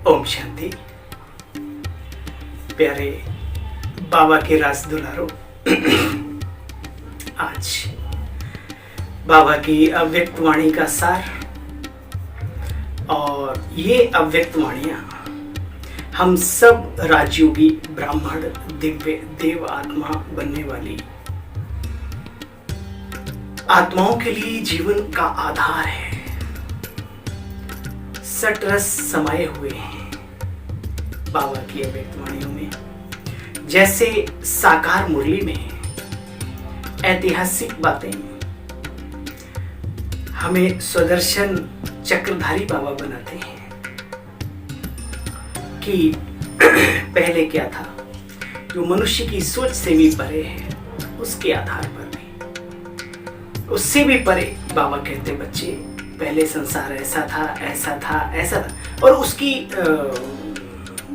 ओम शांति। प्यारे बाबा के रास दुलारो, आज बाबा की अव्यक्त वाणी का सार, और ये अव्यक्त वाणियाँ हम सब राजयोगी ब्राह्मण दिव्य देव आत्मा बनने वाली आत्माओं के लिए जीवन का आधार है। सटरस समाये हुए हैं बाबा की अव्यक्त वाणियों में। जैसे साकार मुरली में ऐतिहासिक बातें हमें स्वदर्शन चक्रधारी बाबा बनाते हैं कि पहले क्या था, जो मनुष्य की सोच से भी परे है, उसके आधार पर भी, उससे भी परे बाबा कहते बच्चे, पहले संसार ऐसा था, ऐसा था, ऐसा था। और उसकी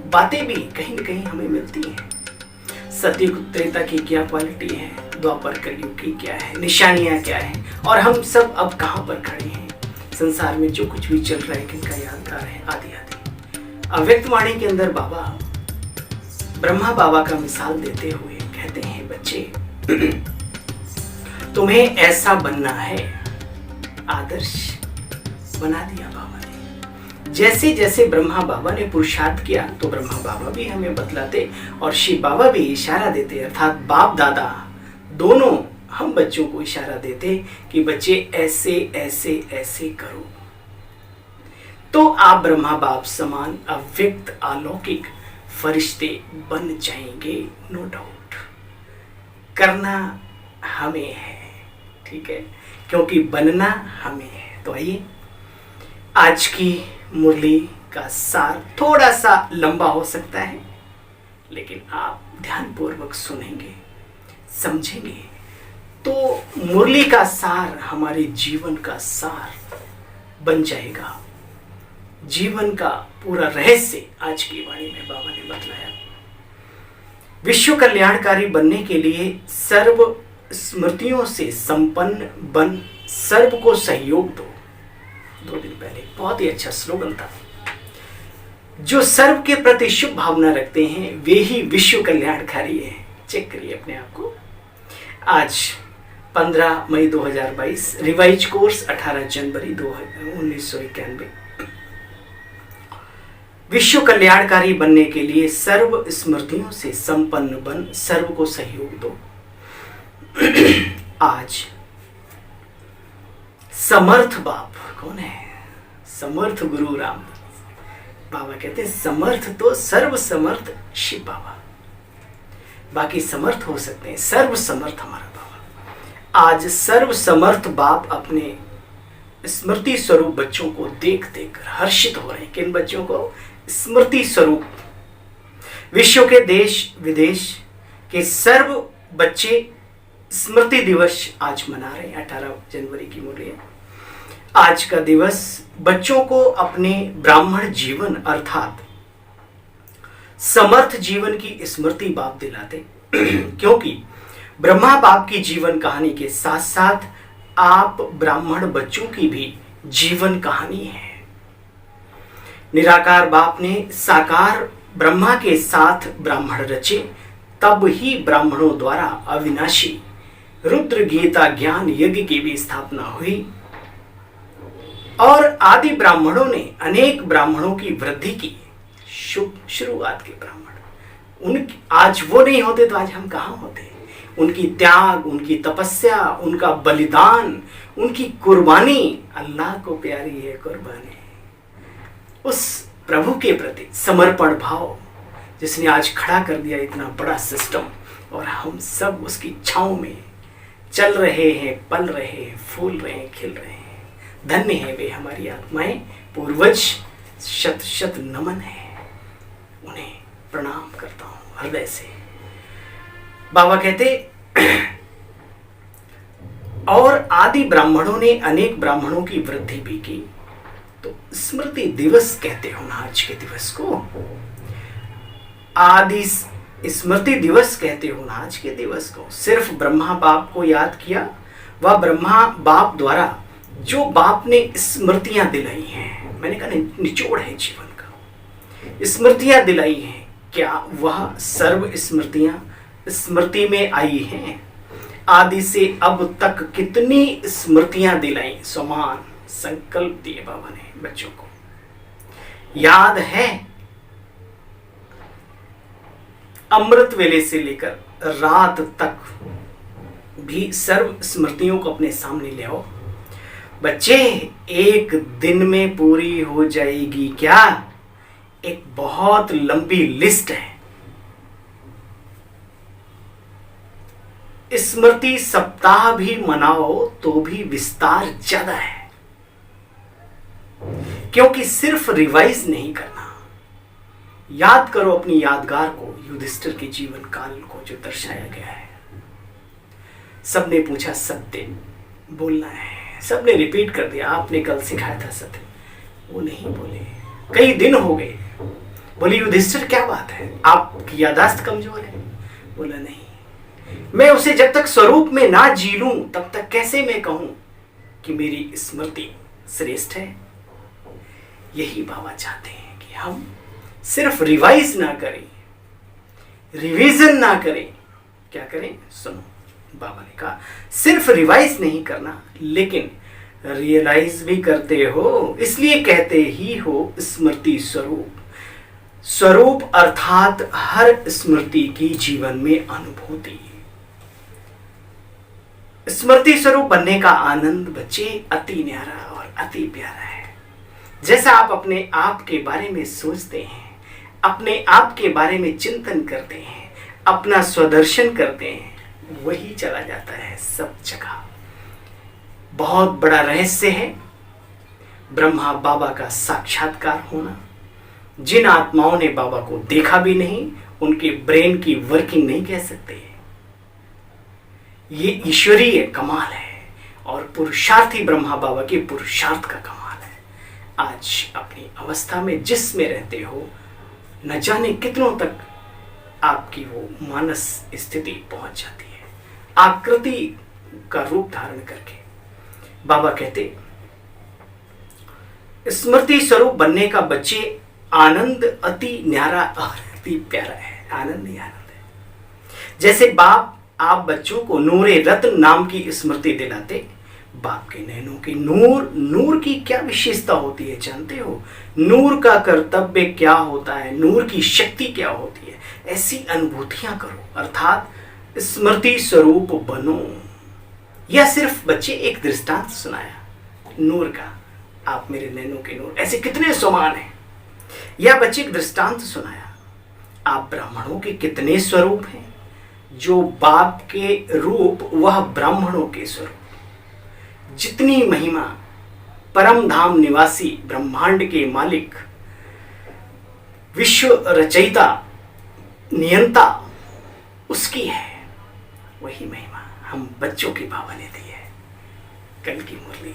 बातें भी कहीं न कहीं हमें मिलती हैं। सतयुग त्रेता की क्या क्वालिटी है, द्वापर कलयुग की क्या है, निशानियां क्या है, और हम सब अब कहाँ पर खड़े हैं। संसार में जो कुछ भी चल रहा है किनका यादगार है, आदि आदि। अव्यक्त वाणी के अंदर बाबा ब्रह्मा बाबा का मिसाल देते हुए कहते हैं, बच्चे तुम्हें ऐसा बनना है। आदर्श बना दिया बाबा ने। जैसे जैसे ब्रह्मा बाबा ने पुरुषार्थ किया तो ब्रह्मा बाबा भी हमें बतलाते और शिव बाबा भी इशारा देते, अर्थात बाप दादा दोनों हम बच्चों को इशारा देते कि बच्चे ऐसे ऐसे ऐसे करो, तो आप ब्रह्मा बाप समान अव्यक्त अलौकिक फरिश्ते बन जाएंगे। नो डाउट, करना हमें है, ठीक है, क्योंकि बनना हमें है। तो आइए, आज की मुरली का सार थोड़ा सा लंबा हो सकता है, लेकिन आप ध्यानपूर्वक सुनेंगे, समझेंगे तो मुरली का सार हमारे जीवन का सार बन जाएगा। जीवन का पूरा रहस्य आज की वाणी में बाबा ने बतलाया। विश्व कल्याणकारी बनने के लिए सर्व स्मृतियों से संपन्न बन, सर्व को सहयोग दो। 2 दिन पहले बहुत ही अच्छा स्लोगन था। जो सर्व के प्रति शुभ भावना रखते हैं वे ही विश्व कल्याणकारी हैं। चेक करिए अपने आप को। आज 15 मई 2022, रिवाइज कोर्स 18 जनवरी 1991। विश्व कल्याणकारी बनने के लिए सर्व स्मृतियों से संपन्न बन, सर्व को सहयोग दो। आज समर्थ बाप कौन है? समर्थ गुरु राम बाबा कहते हैं, समर्थ तो सर्व समर्थ शिव बाबा, बाकी समर्थ हो सकते हैं, सर्व समर्थ हमारा बाबा। आज सर्व समर्थ बाप अपने स्मृति स्वरूप बच्चों को देख देख हर्षित हो रहे हैं। किन बच्चों को? स्मृति स्वरूप। विश्व के देश विदेश के सर्व बच्चे स्मृति दिवस आज मना रहे हैं। 18 जनवरी की मुरली। आज का दिवस बच्चों को अपने ब्राह्मण जीवन अर्थात समर्थ जीवन की स्मृति बाप दिलाते क्योंकि ब्रह्मा बाप की जीवन कहानी के साथ साथ आप ब्राह्मण बच्चों की भी जीवन कहानी है। निराकार बाप ने साकार ब्रह्मा के साथ ब्राह्मण रचे, तब ही ब्राह्मणों द्वारा अविनाशी रुद्र गीता ज्ञान यज्ञ की भी स्थापना हुई और आदि ब्राह्मणों ने अनेक ब्राह्मणों की वृद्धि की। शुभ शुरुआत के ब्राह्मण, उनकी आज वो नहीं होते तो आज हम कहाँ होते। उनकी त्याग, उनकी तपस्या, उनका बलिदान, उनकी कुर्बानी अल्लाह को प्यारी है। कुर्बानी उस प्रभु के प्रति समर्पण भाव जिसने आज खड़ा कर दिया इतना बड़ा सिस्टम, और हम सब उसकी छांव में चल रहे हैं, पल रहे हैं, फूल रहे हैं, खिल रहे हैं। धन्य है वे हमारी आत्माएं, पूर्वज। शत शत नमन है, उन्हें प्रणाम करता हूं हृदय से। बाबा कहते और आदि ब्राह्मणों ने अनेक ब्राह्मणों की वृद्धि भी की। तो स्मृति दिवस कहते हो ना आज के दिवस को, आदि स्मृति दिवस कहते हो ना आज के दिवस को। सिर्फ ब्रह्मा बाप को याद किया, वह ब्रह्मा बाप द्वारा जो बाप ने स्मृतियां दिलाई हैं, मैंने कहा निचोड़ है जीवन का। स्मृतियां दिलाई हैं, क्या वह सर्व स्मृतियां स्मृति में आई हैं? आदि से अब तक कितनी स्मृतियां दिलाई, समान संकल्प दिए बाबा ने बच्चों को। याद है अमृत वेले से लेकर रात तक भी सर्व स्मृतियों को अपने सामने ले आओ बच्चे, एक दिन में पूरी हो जाएगी क्या? एक बहुत लंबी लिस्ट है। स्मृति सप्ताह भी मनाओ तो भी विस्तार ज्यादा है, क्योंकि सिर्फ रिवाइज नहीं करना। याद करो अपनी यादगार को, युधिष्ठिर के जीवन काल को जो दर्शाया गया है। सबने पूछा सत्य बोलना है, सबने रिपीट कर दिया, आपने कल सिखाया था सत्य, वो नहीं बोले। कई दिन हो गए, बोले युधिष्ठिर क्या बात है, आपकी याददाश्त कमजोर है? बोला नहीं, मैं उसे जब तक स्वरूप में ना जी लूं तब तक कैसे मैं कहूं कि मेरी स्मृति श्रेष्ठ है। यही बाबा चाहते हैं कि हम सिर्फ रिवाइज ना करें, रिवीजन ना करें। क्या करें? सुनो, बाबा ने कहा सिर्फ रिवाइज नहीं करना, लेकिन रियलाइज भी करते हो। इसलिए कहते ही हो स्मृति स्वरूप। स्वरूप अर्थात हर स्मृति की जीवन में अनुभूति। स्मृति स्वरूप बनने का आनंद बच्चे अति न्यारा और अति प्यारा है। जैसा आप अपने आप के बारे में सोचते हैं, अपने आप के बारे में चिंतन करते हैं, अपना स्वदर्शन करते हैं, वही चला जाता है सब जगह। बहुत बड़ा रहस्य है ब्रह्मा बाबा का साक्षात्कार होना। जिन आत्माओं ने बाबा को देखा भी नहीं, उनके ब्रेन की वर्किंग नहीं कह सकते। ये ईश्वरीय कमाल है और पुरुषार्थी ब्रह्मा बाबा के पुरुषार्थ का कमाल है। आज अपनी अवस्था में जिसमें रहते हो, न जाने कितनों तक आपकी वो मानस स्थिति पहुंच जाती है, आकृति का रूप धारण करके। बाबा कहते स्मृति स्वरूप बनने का बच्चे आनंद अति न्यारा और अति प्यारा है। आनंद ही आनंद है। जैसे बाप आप बच्चों को नूरे रत्न नाम की स्मृति दिलाते, बाप के नैनों की नूर की क्या विशेषता होती है जानते हो? नूर का कर्तव्य क्या होता है, नूर की शक्ति क्या होती है, ऐसी अनुभूतियां करो, अर्थात स्मृति स्वरूप बनो। यह सिर्फ बच्चे एक दृष्टांत सुनाया नूर का, आप मेरे नैनों के नूर, ऐसे कितने समान हैं। यह बच्चे एक दृष्टांत सुनाया, आप ब्राह्मणों के कितने स्वरूप हैं, जो बाप के रूप वह ब्राह्मणों के स्वरूप। जितनी महिमा परम धाम निवासी ब्रह्मांड के मालिक विश्व रचयिता नियंता उसकी है, वही महिमा हम बच्चों की बाबा ने दी है। कल की मुरली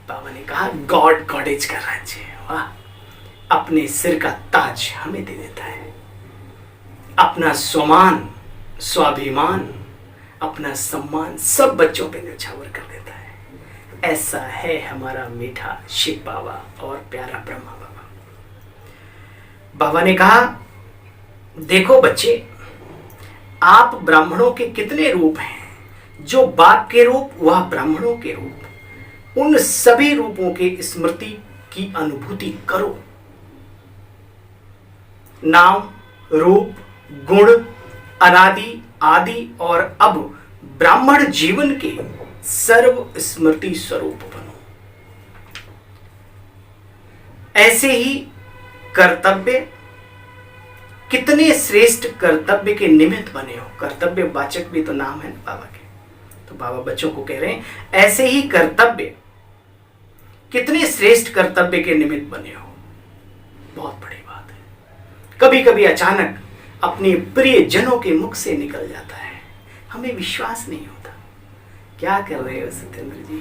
बाबा ने कहा गॉड गॉडेज का राज्य है। वाह, अपने सिर का ताज हमें दे देता है, अपना स्वमान स्वाभिमान अपना सम्मान सब बच्चों पे न्यौछावर कर देता है। ऐसा है हमारा मीठा शिव बाबा और प्यारा ब्रह्मा बाबा। बाबा ने कहा देखो बच्चे, आप ब्राह्मणों के कितने रूप हैं, जो बाप के रूप वह ब्राह्मणों के रूप, उन सभी रूपों के स्मृति की अनुभूति करो। नाम रूप गुण अनादि आदि और अब ब्राह्मण जीवन के सर्व स्मृति स्वरूप बनो। ऐसे ही कर्तव्य, कितने श्रेष्ठ कर्तव्य के निमित्त बने हो। कर्तव्य वाचक भी तो नाम है ना बाबा के, तो बाबा बच्चों को कह रहे हैं ऐसे ही कर्तव्य, कितने श्रेष्ठ कर्तव्य के निमित्त बने हो। बहुत बड़ी बात है। कभी कभी अचानक अपने प्रिय जनों के मुख से निकल जाता है, हमें विश्वास नहीं होता। क्या कर रहे हो सत्येंद्र जी?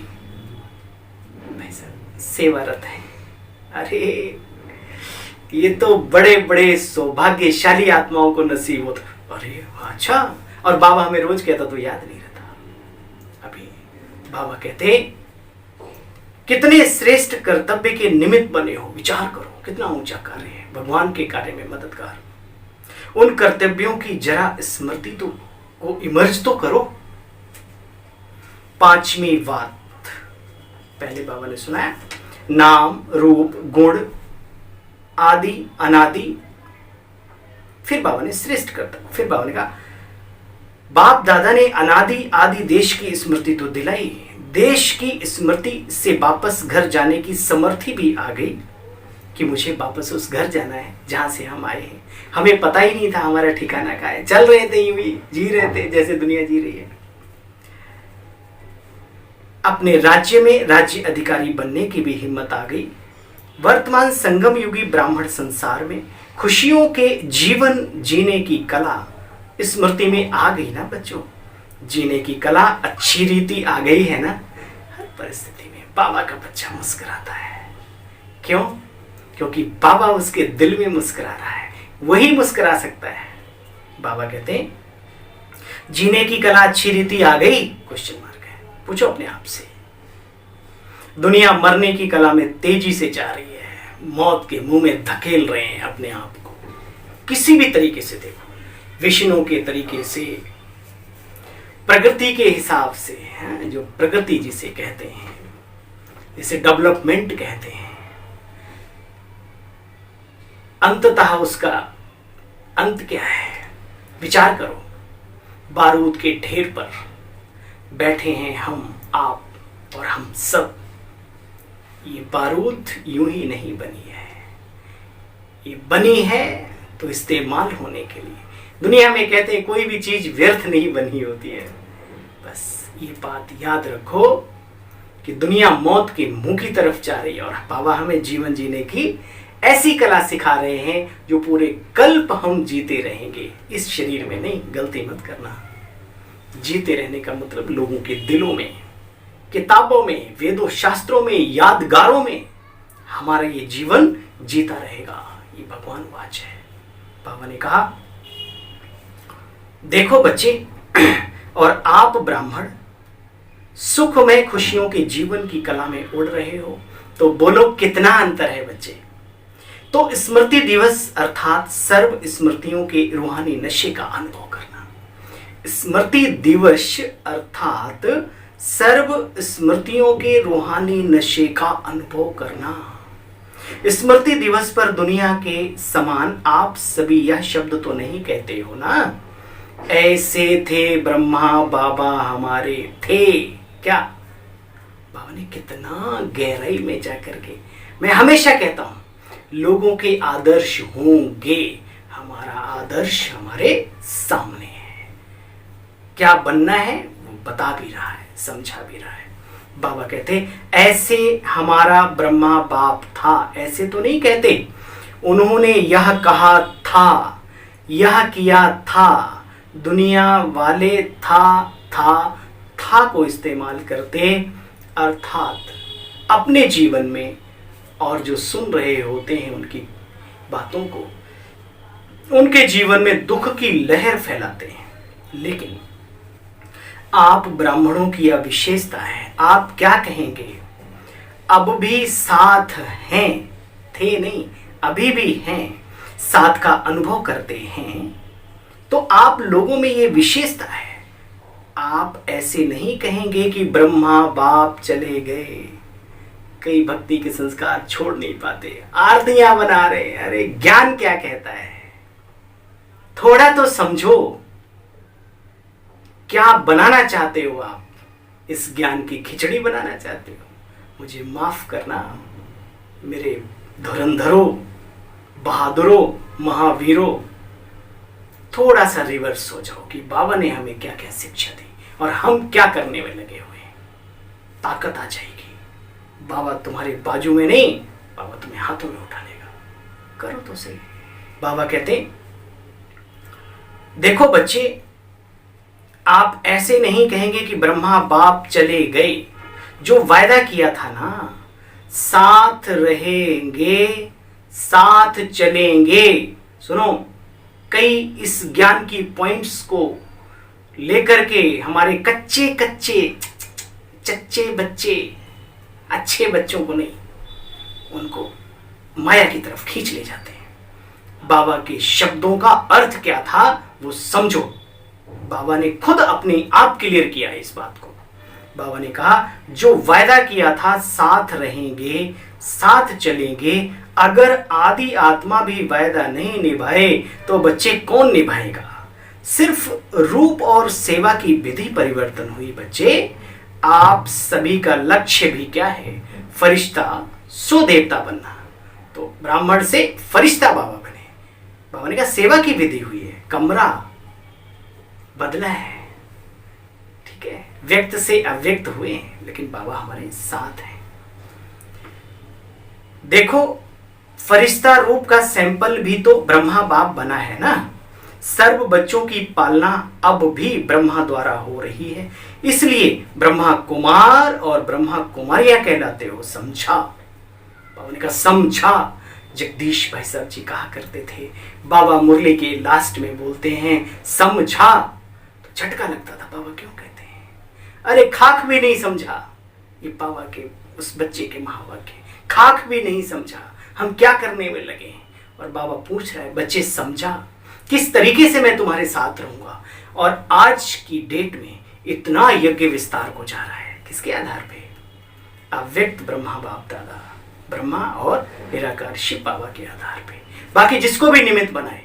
भाई साहब सेवारत है। अरे ये तो बड़े बड़े सौभाग्यशाली आत्माओं को नसीब होता। अरे अच्छा, और बाबा हमें रोज कहता तो याद नहीं रहता। अभी बाबा कहते कितने श्रेष्ठ कर्तव्य के निमित्त बने हो, विचार करो कितना ऊंचा कार्य है, भगवान के कार्य में मददगार। उन कर्तव्यों की जरा स्मृति तो को इमर्ज तो करो। पांचवी बात पहले बाबा ने सुनाया, नाम रूप गुण आदि अनादि। फिर बाबा ने श्रेष्ठ करता, फिर बाबा ने कहा बाप दादा ने अनादि आदि देश की स्मृति तो दिलाई, देश की स्मृति से वापस घर जाने की समर्थी भी आ गई कि मुझे वापस उस घर जाना है जहां से हम आए हैं। हमें पता ही नहीं था हमारा ठिकाना कहाँ है, चल रहे थे यूं ही, जी रहे थे जैसे दुनिया जी रही है। अपने राज्य में राज्य अधिकारी बनने की भी हिम्मत आ गई। वर्तमान संगम युगी ब्राह्मण संसार में खुशियों के जीवन जीने की कला स्मृति में आ गई ना बच्चों। जीने की कला अच्छी रीति आ गई है ना। हर परिस्थिति में बाबा का बच्चा मुस्कुराता है। क्यों? क्योंकि बाबा उसके दिल में मुस्कुरा रहा है, वही मुस्कुरा सकता है। बाबा कहते हैं जीने की कला अच्छी रीति आ गई, क्वेश्चन मार्क है। पूछो अपने आप से। दुनिया मरने की कला में तेजी से जा रही है, मौत के मुंह में धकेल रहे हैं अपने आप को। किसी भी तरीके से देखो, विष्णु के तरीके से, प्रगति के हिसाब से, जो प्रगति जिसे कहते हैं, जिसे डेवलपमेंट कहते हैं, अंततः उसका अंत क्या है? विचार करो। बारूद के ढेर पर बैठे हैं हम, आप और हम सब। ये बारूद यूं ही नहीं बनी है, ये बनी है तो इस्तेमाल होने के लिए। दुनिया में कहते हैं कोई भी चीज व्यर्थ नहीं बनी होती है। बस ये बात याद रखो कि दुनिया मौत के मुंह की तरफ जा रही है और बाबा हमें जीवन जीने की ऐसी कला सिखा रहे हैं जो पूरे कल्प हम जीते रहेंगे। इस शरीर में नहीं, गलती मत करना। जीते रहने का मतलब लोगों के दिलों में, किताबों में, वेदों शास्त्रों में, यादगारों में हमारा ये जीवन जीता रहेगा। ये भगवान वाच है। बाबा ने कहा देखो बच्चे और आप ब्राह्मण सुखमय खुशियों के जीवन की कला में उड़ रहे हो, तो बोलो कितना अंतर है बच्चे। तो स्मृति दिवस अर्थात सर्व स्मृतियों के रूहानी नशे का अनुभव करना। स्मृति दिवस अर्थात सर्व स्मृतियों के रूहानी नशे का अनुभव करना। स्मृति दिवस पर दुनिया के समान आप सभी यह शब्द तो नहीं कहते हो ना, ऐसे थे ब्रह्मा बाबा हमारे थे। क्या बाबा ने कितना गहराई में जाकर के, मैं हमेशा कहता हूं लोगों के आदर्श होंगे। हमारा आदर्श हमारे सामने है, क्या बनना है वो बता भी रहा है, समझा भी रहा है। बाबा कहते ऐसे हमारा ब्रह्मा बाप था, ऐसे तो नहीं कहते। उन्होंने यह कहा था, यह किया था। दुनिया वाले था को इस्तेमाल करते, अर्थात अपने जीवन में और जो सुन रहे होते हैं उनकी बातों को, उनके जीवन में दुख की लहर फैलाते हैं। लेकिन आप ब्राह्मणों की यह विशेषता है, आप क्या कहेंगे, अब भी साथ हैं, थे नहीं अभी भी हैं, साथ का अनुभव करते हैं। तो आप लोगों में ये विशेषता है। आप ऐसे नहीं कहेंगे कि ब्रह्मा बाप चले गए। कई भक्ति के संस्कार छोड़ नहीं पाते, आरतियां बना रहे। अरे ज्ञान क्या कहता है, थोड़ा तो समझो। क्या बनाना चाहते हो आप? इस ज्ञान की खिचड़ी बनाना चाहते हो? मुझे माफ करना मेरे धुरंधरों, बहादुरों, महावीरों, थोड़ा सा रिवर्स हो जाओ कि बाबा ने हमें क्या क्या शिक्षा दी और हम क्या करने में लगे हुए हैं। ताकत आ जाएगी। बाबा तुम्हारे बाजू में नहीं, बाबा तुम्हें हाथों में उठा लेगा। करो तो सही। बाबा कहते देखो बच्चे, आप ऐसे नहीं कहेंगे कि ब्रह्मा बाप चले गए। जो वायदा किया था ना, साथ रहेंगे, साथ चलेंगे। सुनो, कई इस ज्ञान की पॉइंट्स को लेकर के हमारे कच्चे चच्चे बच्चे, अच्छे बच्चों को नहीं, उनको माया की तरफ खींच ले जाते हैं। बाबा के शब्दों का अर्थ क्या था वो समझो। बाबा ने खुद अपने आप क्लियर किया है इस बात को। बाबा ने कहा जो वायदा किया था साथ रहेंगे, साथ चलेंगे, अगर आदि आत्मा भी वायदा नहीं निभाए तो बच्चे कौन निभाएगा। सिर्फ रूप और सेवा की विधि परिवर्तन हुई बच्चे। आप सभी का लक्ष्य भी क्या है? फरिश्ता सो देवता बनना। तो ब्राह्मण से फरिश्ता बाबा बने। बाबा ने कहा सेवा की विधि हुई है, कमरा बदला है, ठीक है, व्यक्त से अव्यक्त हुए हैं, लेकिन बाबा हमारे साथ हैं। देखो फरिश्ता रूप का सैंपल भी तो ब्रह्मा बाप बना है ना। सर्व बच्चों की पालना अब भी ब्रह्मा द्वारा हो रही है, इसलिए ब्रह्मा कुमार और ब्रह्मा कुमारियां कहलाते हो, समझा। बाबा ने कहा समझा। जगदीश भाई साहब जी कहा करते थे, बाबा मुरली के लास्ट में बोलते हैं समझा, तो झटका लगता था बाबा क्यों कहते हैं। अरे खाक भी नहीं समझा, ये बाबा के उस बच्चे के महावाक्य, खाक भी नहीं समझा, हम क्या करने में लगे हैं। और बाबा पूछ रहा है बच्चे समझा किस तरीके से मैं तुम्हारे साथ रहूंगा। और आज की डेट में इतना यज्ञ विस्तार हो जा रहा है, किसके आधार पे? अव्यक्त ब्रह्मा बाप दादा ब्रह्मा और निराकार शिव बाबा के आधार पे। बाकी जिसको भी निमित्त बनाए,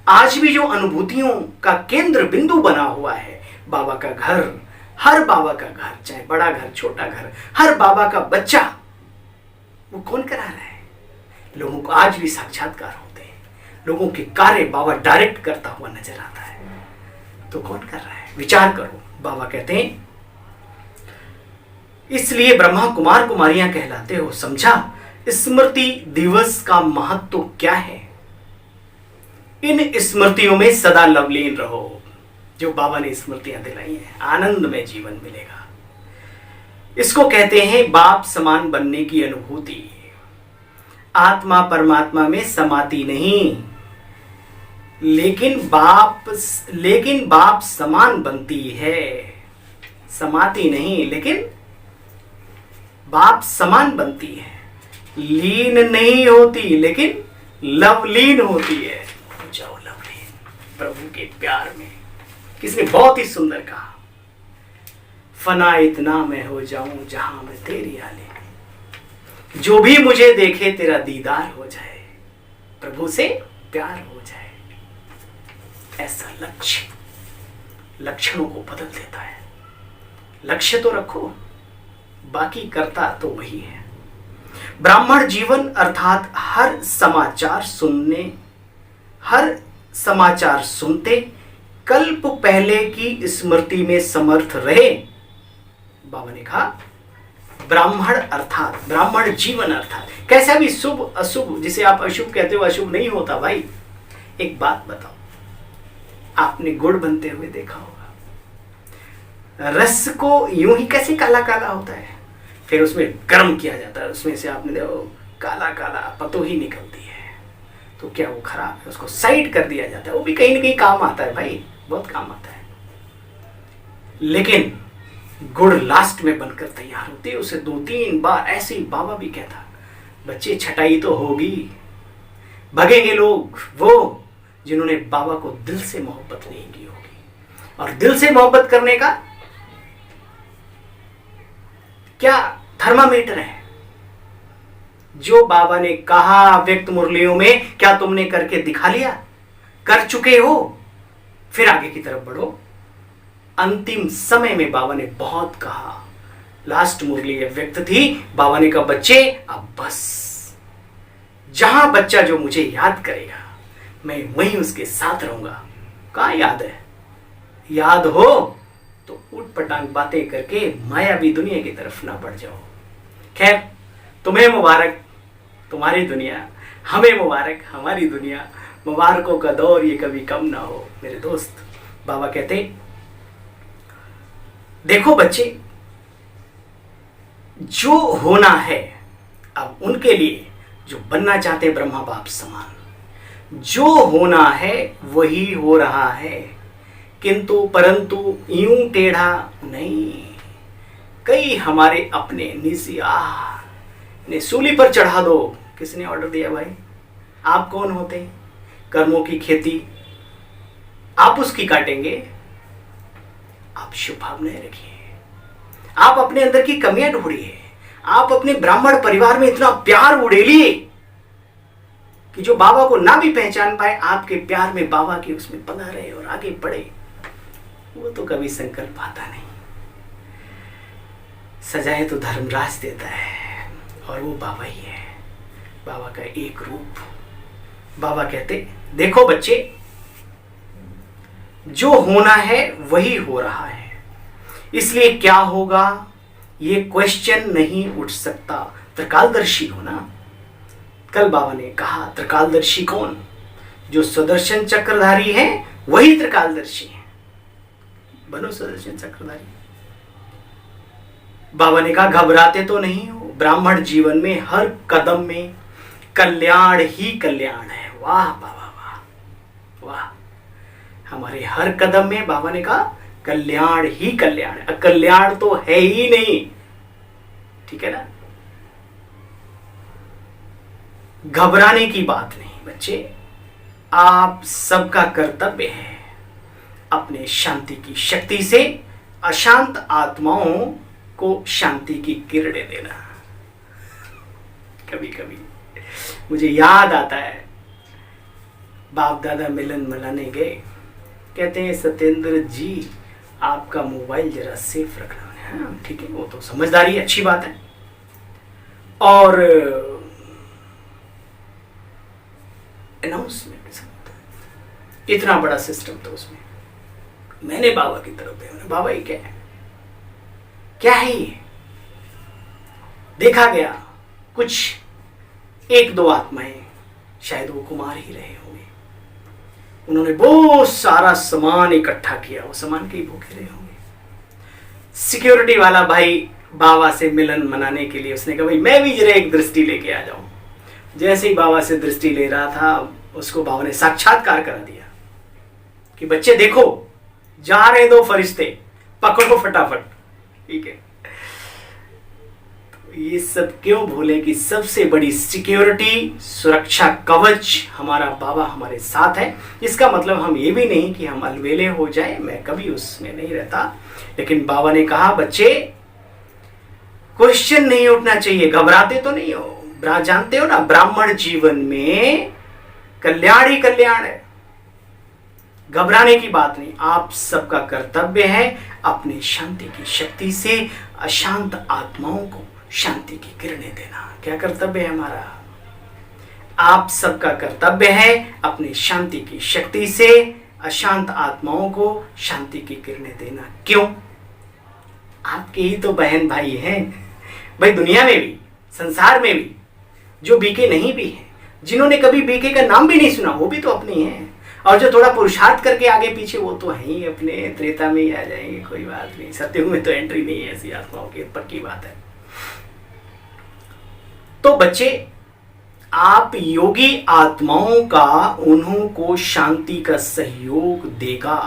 आज भी जो अनुभूतियों का केंद्र बिंदु बना हुआ है बाबा का घर, हर बाबा का घर, चाहे बड़ा घर छोटा घर, हर बाबा का बच्चा, वो कौन करा रहा है? लोगों को आज भी साक्षात्कार होते हैं, लोगों के कार्य बाबा डायरेक्ट करता हुआ नजर आता है। तो कौन कर रहा है? विचार करो। बाबा कहते हैं इसलिए ब्रह्मा कुमार कुमारियां कहलाते हो, समझा। स्मृति दिवस का महत्व क्या है? इन स्मृतियों में सदा लवलीन रहो। जो बाबा ने स्मृतियां दिलाई हैं, आनंद में जीवन मिलेगा। इसको कहते हैं बाप समान बनने की अनुभूति। आत्मा परमात्मा में समाती नहीं, लेकिन बाप समान बनती है। समाती नहीं, लेकिन बाप समान बनती है। लीन नहीं होती, लेकिन लवलीन होती है। जाओ लवलीन प्रभु के प्यार में। किसने बहुत ही सुंदर कहा, फना इतना मैं हो जाऊं जहां मैं तेरी आले में। जो भी मुझे देखे तेरा दीदार हो जाए, प्रभु से प्यार हो जाए। ऐसा लक्ष्य लक्षणों को बदल देता है। लक्ष्य तो रखो, बाकी करता तो वही है। ब्राह्मण जीवन अर्थात हर समाचार सुनते कल्प पहले की स्मृति में समर्थ रहे। बाबा ने कहा ब्राह्मण जीवन अर्थात कैसा भी शुभ अशुभ, जिसे आप अशुभ कहते हो अशुभ नहीं होता भाई। एक बात बताओ, आपने गुड़ बनते हुए देखा होगा, रस को यूं ही कैसे काला काला होता है, फिर उसमें गर्म किया जाता है, उसमें से आपने देखो काला काला पतो ही निकलती है। तो क्या वो खराब है? उसको साइड कर दिया जाता है। वो भी कहीं ना कहीं काम आता है भाई, बहुत काम आता है। लेकिन गुड़ लास्ट में बनकर तैयार होती है, उसे 2-3 बार ऐसे ही बाबा भी कहता, बच्चे छटाई तो होगी। भगेंगे लोग वो जिन्होंने बाबा को दिल से मोहब्बत नहीं की होगी। और दिल से मोहब्बत करने का क्या थर्मामीटर है? जो बाबा ने कहा व्यक्त मुरलियों में, क्या तुमने करके दिखा लिया? कर चुके हो, फिर आगे की तरफ बढ़ो। अंतिम समय में बाबा ने बहुत कहा, लास्ट मुरली व्यक्त थी, बाबा ने कहा बच्चे अब बस, जहां बच्चा जो मुझे याद करेगा मैं वहीं उसके साथ रहूंगा। कहाँ याद है? याद हो तो उठ पटांग बातें करके मायावी दुनिया की तरफ ना बढ़ जाओ। खैर, तुम्हें मुबारक तुम्हारी दुनिया, हमें मुबारक हमारी दुनिया। मुबारकों का दौर ये कभी कम ना हो मेरे दोस्त। बाबा कहते देखो बच्चे, जो होना है अब उनके लिए जो बनना चाहते ब्रह्मा बाप समान, जो होना है वही हो रहा है, किंतु परंतु यूं टेढ़ा नहीं। कई हमारे अपने निजी ने सूली पर चढ़ा दो, किसने ऑर्डर दिया भाई? आप कौन होते हैं? कर्मों की खेती आप उसकी काटेंगे। आप शुभ भावनाएं रखिए, आप अपने अंदर की कमियां ढूंढिए, आप अपने ब्राह्मण परिवार में इतना प्यार उड़ेलिए कि जो बाबा को ना भी पहचान पाए आपके प्यार में बाबा के उसमें पला रहे और आगे बढ़े। वो तो कभी संकल्प आता नहीं, सजाए तो धर्मराज देता है और वो बाबा ही है, बाबा का एक रूप। बाबा कहते देखो बच्चे, जो होना है वही हो रहा है, इसलिए क्या होगा ये क्वेश्चन नहीं उठ सकता। त्रिकालदर्शी हो ना। कल बाबा ने कहा त्रिकालदर्शी कौन? जो सुदर्शन चक्रधारी है वही त्रिकालदर्शी है। बनो सुदर्शन चक्रधारी। बाबा ने कहा घबराते तो नहीं हो, ब्राह्मण जीवन में हर कदम में कल्याण ही कल्याण है। वाह बाबा वाह वाह। हमारे हर कदम में बाबा ने कहा कल्याण ही कल्याण है, कल्याण तो है ही नहीं। ठीक है ना। घबराने की बात नहीं बच्चे, आप सबका कर्तव्य है अपने शांति की शक्ति से अशांत आत्माओं को शांति की किरणें देना। कभी कभी मुझे याद आता है, बाप दादा मिलन मनाने गए, कहते हैं सत्येंद्र जी आपका मोबाइल जरा सेफ रखना है। हाँ ठीक है, वो तो समझदारी अच्छी बात है। और अनाउंसमेंट इतना बड़ा सिस्टम था उसमें। मैंने बाबा की तरफ देखा, बाबा ये क्या है, क्या है ये? देखा गया कुछ एक दो आत्माएं, शायद वो कुमार ही रहे होंगे, उन्होंने बहुत सारा सामान इकट्ठा किया, वो सामान के ही भूखे रहे होंगे। सिक्योरिटी वाला भाई बाबा से मिलन मनाने के लिए उसने कहा भाई मैं भी जरा एक दृष्टि लेके आ जाऊं। जैसे ही बाबा से दृष्टि ले रहा था, उसको बाबा ने साक्षात्कार करा दिया कि बच्चे देखो जा रहे दो फरिश्ते, पकड़ो फटाफट। ठीक है, ये सब क्यों भूले कि सबसे बड़ी सिक्योरिटी, सुरक्षा कवच हमारा बाबा हमारे साथ है। इसका मतलब हम ये भी नहीं कि हम अलवेले हो जाए, मैं कभी उसमें नहीं रहता। लेकिन बाबा ने कहा बच्चे क्वेश्चन नहीं उठना चाहिए, घबराते तो नहीं हो। जानते हो ना ब्राह्मण जीवन में कल्याण ही कल्याण है, घबराने की बात नहीं। आप सबका कर्तव्य है अपनी शांति की शक्ति से अशांत आत्माओं को शांति की किरणें देना। क्या कर्तव्य है हमारा? आप सबका कर्तव्य है अपनी शांति की शक्ति से अशांत आत्माओं को शांति की किरणें देना। क्यों? आपके ही तो बहन भाई हैं भाई, दुनिया में भी संसार में भी जो बीके नहीं भी हैं, जिन्होंने कभी बीके का नाम भी नहीं सुना, वो भी तो अपने हैं। और जो थोड़ा पुरुषार्थ करके आगे पीछे, वो तो है ही अपने, त्रेता में ही आ जाएंगे, कोई बात नहीं। सत्युग में तो एंट्री नहीं है ऐसी आत्माओं की, पक्की बात है। तो बच्चे आप योगी आत्माओं का उन्हों को शांति का सहयोग देगा।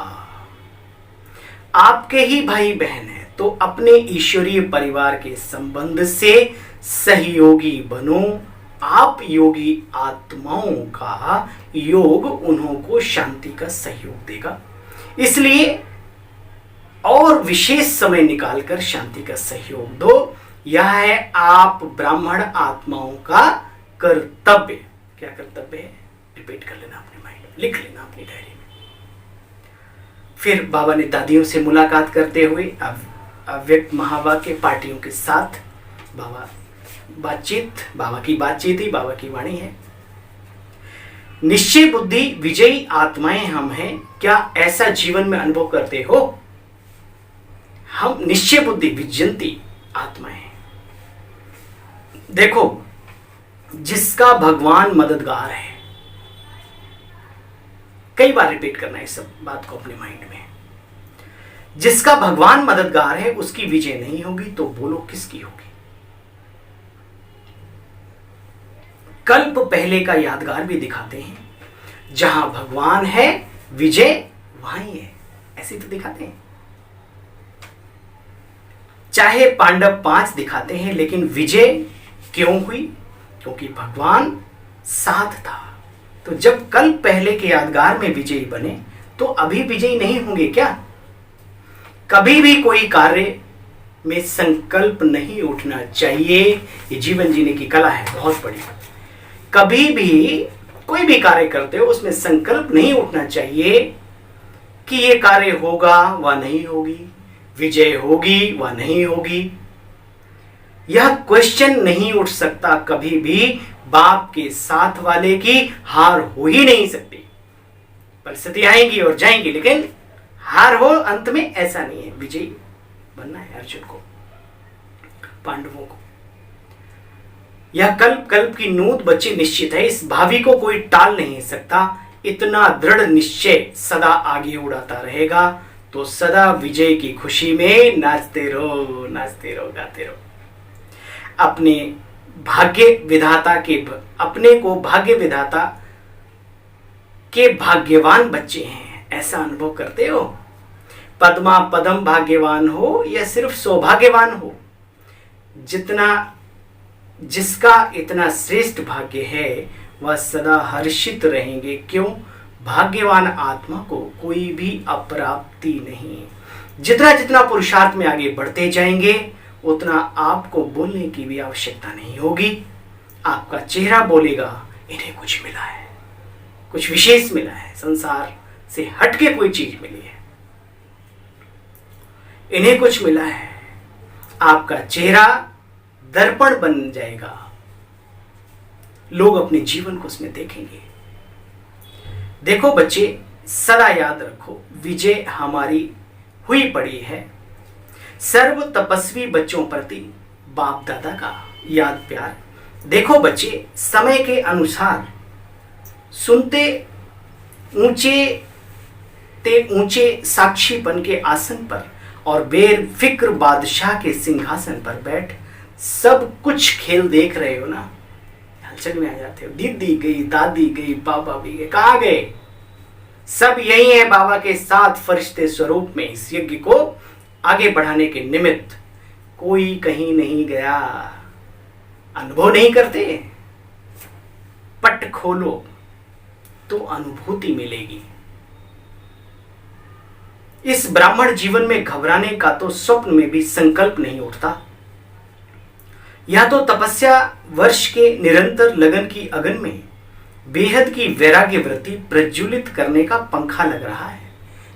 आपके ही भाई बहन है तो अपने ईश्वरीय परिवार के संबंध से सहयोगी बनो। आप योगी आत्माओं का योग उन्हों को शांति का सहयोग देगा। इसलिए और विशेष समय निकालकर शांति का सहयोग दो। यह है आप ब्राह्मण आत्माओं का कर्तव्य। क्या कर्तव्य है? रिपीट कर लेना अपने माइंड में, लिख लेना अपनी डायरी में। फिर बाबा ने दादियों से मुलाकात करते हुए अव्यक्त महावाक्य पार्टियों के साथ बाबा की बातचीत ही बाबा की वाणी है। निश्चय बुद्धि विजयी आत्माएं हम हैं, क्या ऐसा जीवन में अनुभव करते हो? हम निश्चय बुद्धि विजयंती आत्माएं हैं। देखो जिसका भगवान मददगार है, कई बार रिपीट करना है इस सब बात को अपने माइंड में। जिसका भगवान मददगार है उसकी विजय नहीं होगी तो बोलो किसकी होगी? कल्प पहले का यादगार भी दिखाते हैं, जहां भगवान है विजय वहां ही है, ऐसे तो दिखाते हैं। चाहे पांडव 5 दिखाते हैं, लेकिन विजय क्यों हुई? क्योंकि भगवान साथ था। तो जब कल पहले के यादगार में विजयी बने तो अभी विजयी नहीं होंगे क्या? कभी भी कोई कार्य में संकल्प नहीं उठना चाहिए। ये जीवन जीने की कला है, बहुत बड़ी। कभी भी कोई भी कार्य करते हो उसमें संकल्प नहीं उठना चाहिए कि ये कार्य होगा व नहीं होगी, विजय होगी व नहीं होगी। यह क्वेश्चन नहीं उठ सकता कभी भी। बाप के साथ वाले की हार हो ही नहीं सकती। परिस्थिति आएंगी और जाएंगी, लेकिन हार हो अंत में, ऐसा नहीं है। विजयी बनना है अर्जुन को, पांडवों को। यह कल्प कल्प की नूत बच्ची निश्चित है। इस भावी को कोई टाल नहीं सकता। इतना दृढ़ निश्चय सदा आगे उड़ाता रहेगा। तो सदा विजय की खुशी में नाचते रहो, नाचते रहो, गाते रहो। अपने को भाग्य विधाता के भाग्यवान बच्चे हैं, ऐसा अनुभव करते हो? पद्मा पदम भाग्यवान हो या सिर्फ सौभाग्यवान हो? जिसका इतना श्रेष्ठ भाग्य है वह सदा हर्षित रहेंगे। क्यों? भाग्यवान आत्मा को कोई भी अप्राप्ति नहीं। जितना जितना पुरुषार्थ में आगे बढ़ते जाएंगे उतना आपको बोलने की भी आवश्यकता नहीं होगी। आपका चेहरा बोलेगा, इन्हें कुछ मिला है, कुछ विशेष मिला है, संसार से हटके कोई चीज मिली है, इन्हें कुछ मिला है। आपका चेहरा दर्पण बन जाएगा, लोग अपने जीवन को उसमें देखेंगे। देखो बच्चे, सदा याद रखो, विजय हमारी हुई पड़ी है। सर्व तपस्वी बच्चों प्रति बाप दादा का याद प्यार। देखो बच्चे, समय के अनुसार सुनते ऊंचे साक्षीपन के आसन पर और बेफिक्र बादशाह के सिंहासन पर बैठ सब कुछ खेल देख रहे हो ना। हलचल में आ जाते हो। दीदी गई, दादी गई, बाबा भी गए, कहाँ गए? सब यही है बाबा के साथ फरिश्ते स्वरूप में। इस यज्ञ को आगे बढ़ाने के निमित्त कोई कहीं नहीं गया। अनुभव नहीं करते? पट खोलो तो अनुभूति मिलेगी। इस ब्राह्मण जीवन में घबराने का तो स्वप्न में भी संकल्प नहीं उठता। यह तो तपस्या वर्ष के निरंतर लगन की अगन में बेहद की वैराग्य वृत्ति प्रज्वलित करने का पंखा लग रहा है।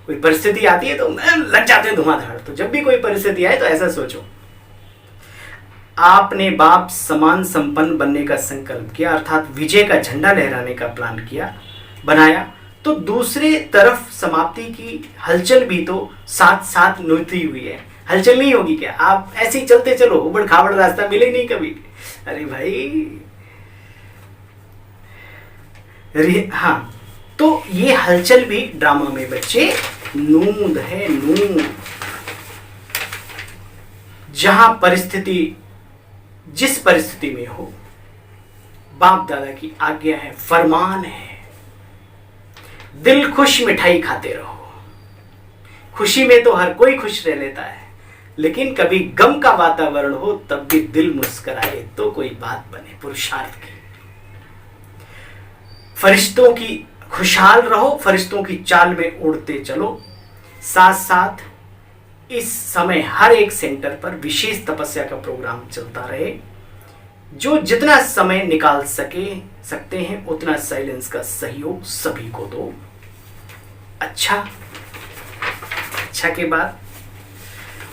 कोई परिस्थिति आती है तो लग जाते हैं धुआंधार। तो जब भी कोई परिस्थिति आए तो ऐसा सोचो, आपने बाप समान संपन्न बनने का संकल्प किया, अर्थात विजय का झंडा लहराने का प्लान किया, बनाया, तो दूसरे तरफ समाप्ति की हलचल भी तो साथ साथ नुती हुई है। हलचल नहीं होगी क्या? आप ऐसे ही चलते चलो, उबड़ खाबड़ रास्ता मिले नहीं कभी। अरे भाई, हाँ, तो ये हलचल भी ड्रामा में बच्चे नूंद है, नूंद। जहां परिस्थिति जिस परिस्थिति में हो, बाप दादा की आज्ञा है, फरमान है, दिल खुश मिठाई खाते रहो। खुशी में तो हर कोई खुश रह लेता है, लेकिन कभी गम का वातावरण हो तब भी दिल मुस्कुराए तो कोई बात बने पुरुषार्थ की। फरिश्तों की खुशहाल रहो, फरिश्तों की चाल में उड़ते चलो। साथ साथ इस समय हर एक सेंटर पर विशेष तपस्या का प्रोग्राम चलता रहे। जो जितना समय निकाल सकते हैं उतना साइलेंस का सहयोग सभी को दो। अच्छा के बाद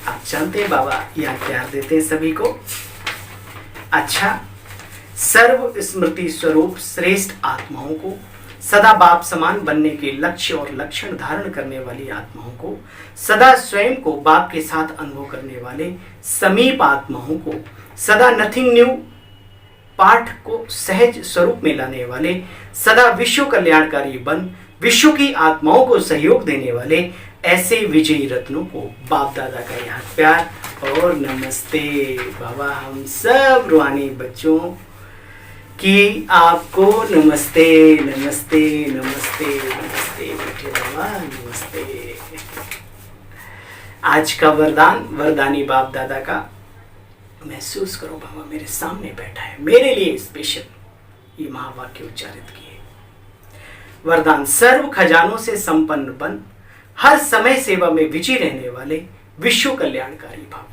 आप जानते हैं बाबा यहाँ प्यार देते हैं सभी को। अच्छा, सर्व स्मृति स्वरूप श्रेष्ठ आत्माओं को, सदा बाप समान बनने के लक्ष्य और लक्षण धारण करने वाली आत्माओं को, सदा स्वयं को बाप के साथ अनुभव करने वाले समीप आत्माओं को, सदा नथिंग न्यू पाठ को सहज स्वरूप में लाने वाले, सदा विश्व कल्याणकारी बन विश्व की आत्माओं को सहयोग देने वाले ऐसे विजयी रत्नों को बाप दादा का याद प्यार और नमस्ते। बाबा हम सब रूहानी बच्चों की आपको नमस्ते, नमस्ते, नमस्ते, नमस्ते बेटे बाबा, नमस्ते। आज का वरदान वरदानी बाप दादा का महसूस करो बाबा मेरे सामने बैठा है, मेरे लिए स्पेशल ये महावाक्य उच्चारित किए। वरदान, सर्व खजानों से संपन्न बन, हर समय सेवा में विजयी रहने वाले विश्व कल्याणकारी भाव।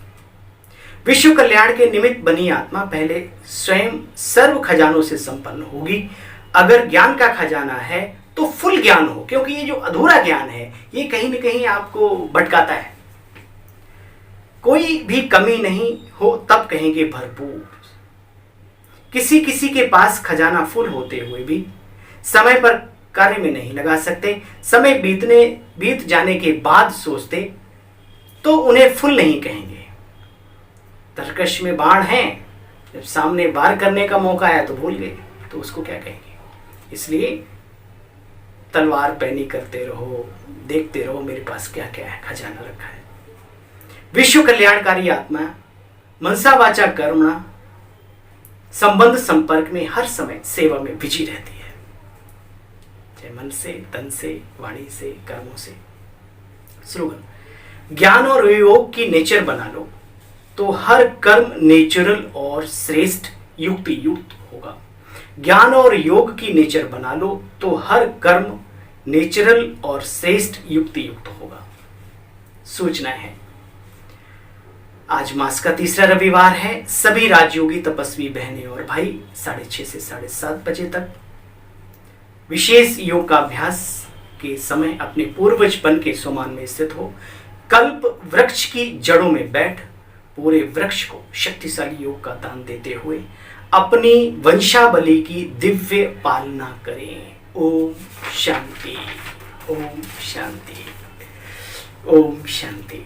विश्व कल्याण के निमित्त बनी आत्मा पहले स्वयं सर्व खजानों से संपन्न होगी। अगर ज्ञान का खजाना है तो फुल ज्ञान हो, क्योंकि ये जो अधूरा ज्ञान है ये कहीं ना कहीं आपको भटकाता है। कोई भी कमी नहीं हो तब कहेंगे भरपूर। किसी किसी के पास खजाना फुल होते हुए भी समय पर कार्य में नहीं लगा सकते, समय बीत जाने के बाद सोचते तो उन्हें फुल नहीं कहेंगे। तरकश में बाण है, जब सामने वार करने का मौका आया तो भूल गए, तो उसको क्या कहेंगे। इसलिए तलवार पैनी करते रहो, देखते रहो मेरे पास क्या क्या है, खजाना रखा है। विश्व कल्याणकारी आत्मा मनसा वाचा कर्मणा संबंध संपर्क में हर समय सेवा में विजयी रहती है, चाहे मन से, तन से, वाणी से, कर्मों से। स्लोगन, ज्ञान और योग की नेचर बना लो तो हर कर्म नेचुरल और श्रेष्ठ युक्ति युक्त होगा। ज्ञान और योग की नेचर बना लो तो हर कर्म नेचुरल और श्रेष्ठ युक्ति युक्त होगा। सूचना है, आज मास का तीसरा रविवार है। सभी राजयोगी तपस्वी बहनें और भाई 6:30 से 7:30 बजे तक विशेष योग का अभ्यास के समय अपने पूर्वजपन के सुमान में स्थित हो, कल्प वृक्ष की जड़ों में बैठ पूरे वृक्ष को शक्तिशाली योग का दान देते हुए अपनी वंशावली की दिव्य पालना करें। ओम शांति, ओम शांति, ओम शांति।